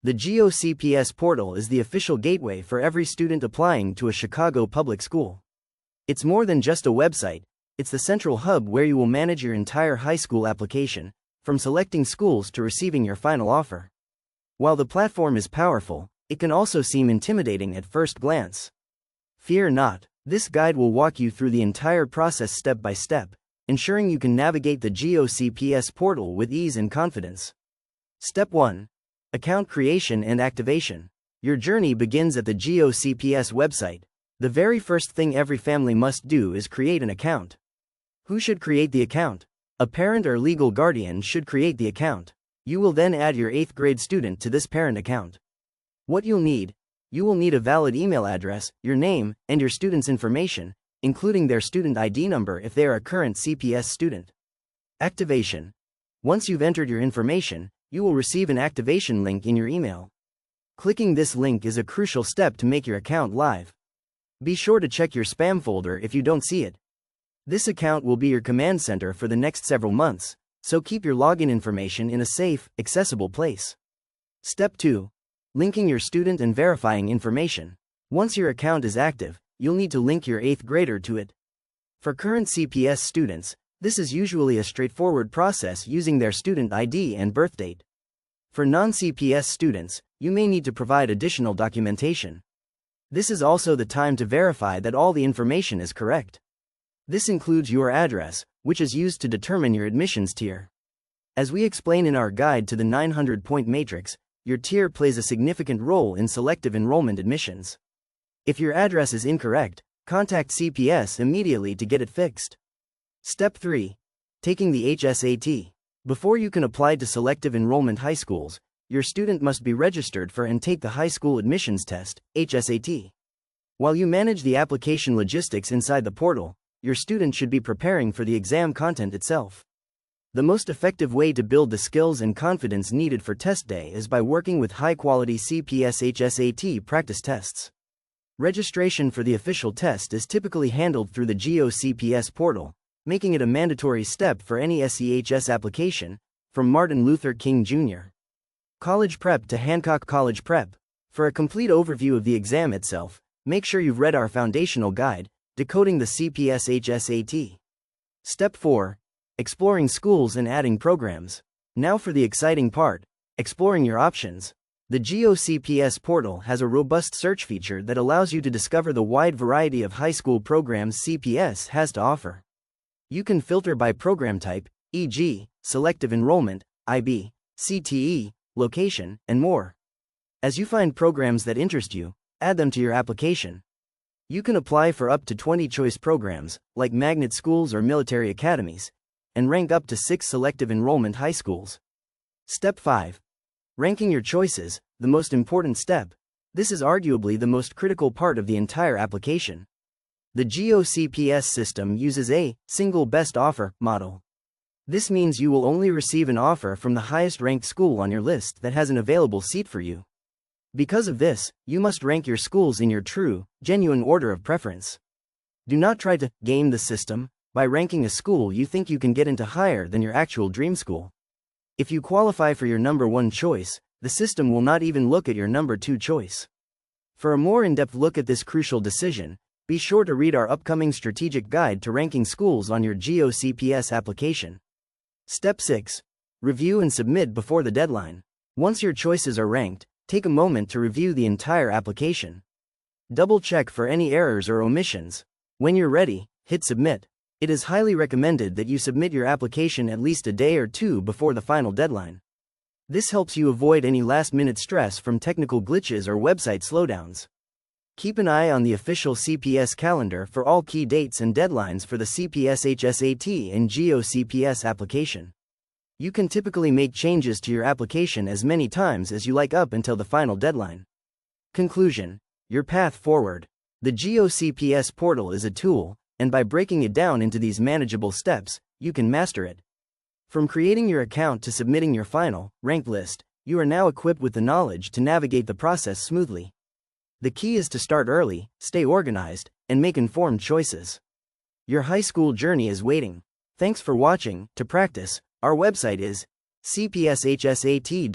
The GoCPS portal is the official gateway for every student applying to a Chicago public school. It's more than just a website, it's the central hub where you will manage your entire high school application, from selecting schools to receiving your final offer. While the platform is powerful, it can also seem intimidating at first glance. Fear not, this guide will walk you through the entire process step by step, ensuring you can navigate the GoCPS portal with ease and confidence. Step 1. Account creation and activation. Your journey begins at the GoCPS website. The very first thing every family must do is create an account. Who should create the account? A parent or legal guardian should create the account. You will then add your 8th grade student to this parent account. What you'll need? You will need a valid email address, your name, and your student's information, including their student ID number if they are a current CPS student. Activation. Once you've entered your information, you will receive an activation link in your email. Clicking this link is a crucial step to make your account live. Be sure to check your spam folder if you don't see it. This account will be your command center for the next several months, so keep your login information in a safe, accessible place. Step 2. Linking your student and verifying information. Once your account is active, you'll need to link your 8th grader to it. For current CPS students, this is usually a straightforward process using their student ID and birth date. For non-CPS students, you may need to provide additional documentation. This is also the time to verify that all the information is correct. This includes your address, which is used to determine your admissions tier. As we explain in our guide to the 900-point matrix, your tier plays a significant role in selective enrollment admissions. If your address is incorrect, contact CPS immediately to get it fixed. Step 3. Taking the HSAT. Before you can apply to selective enrollment high schools, your student must be registered for and take the high school admissions test, HSAT. While you manage the application logistics inside the portal, your student should be preparing for the exam content itself. The most effective way to build the skills and confidence needed for test day is by working with high-quality CPS HSAT practice tests. Registration for the official test is typically handled through the GoCPS portal, making it a mandatory step for any SEHS application, from Martin Luther King Jr. College Prep to Hancock College Prep. For a complete overview of the exam itself, make sure you've read our foundational guide, Decoding the CPS HSAT. Step 4. Exploring schools and adding programs. Now for the exciting part, exploring your options. The GoCPS portal has a robust search feature that allows you to discover the wide variety of high school programs CPS has to offer. You can filter by program type, e.g., selective enrollment, IB, CTE, location, and more. As you find programs that interest you, add them to your application. You can apply for up to 20 choice programs, like magnet schools or military academies, and rank up to 6 selective enrollment high schools. Step 5. Ranking your choices, the most important step. This is arguably the most critical part of the entire application. The GoCPS system uses a single best offer model. This means you will only receive an offer from the highest ranked school on your list that has an available seat for you. Because of this, you must rank your schools in your true, genuine order of preference. Do not try to game the system by ranking a school you think you can get into higher than your actual dream school. If you qualify for your number 1 choice, the system will not even look at your number 2 choice. For a more in-depth look at this crucial decision, be sure to read our upcoming strategic guide to ranking schools on your GoCPS application. Step 6. Review and submit before the deadline. Once your choices are ranked, take a moment to review the entire application. Double-check for any errors or omissions. When you're ready, hit submit. It is highly recommended that you submit your application at least a day or 2 before the final deadline. This helps you avoid any last-minute stress from technical glitches or website slowdowns. Keep an eye on the official CPS calendar for all key dates and deadlines for the CPS HSAT and GoCPS application. You can typically make changes to your application as many times as you like up until the final deadline. Conclusion. Your path forward. The GoCPS portal is a tool, and by breaking it down into these manageable steps, you can master it. From creating your account to submitting your final, ranked list, you are now equipped with the knowledge to navigate the process smoothly. The key is to start early, stay organized, and make informed choices. Your high school journey is waiting. Thanks for watching. To practice, our website is cpshsat.com.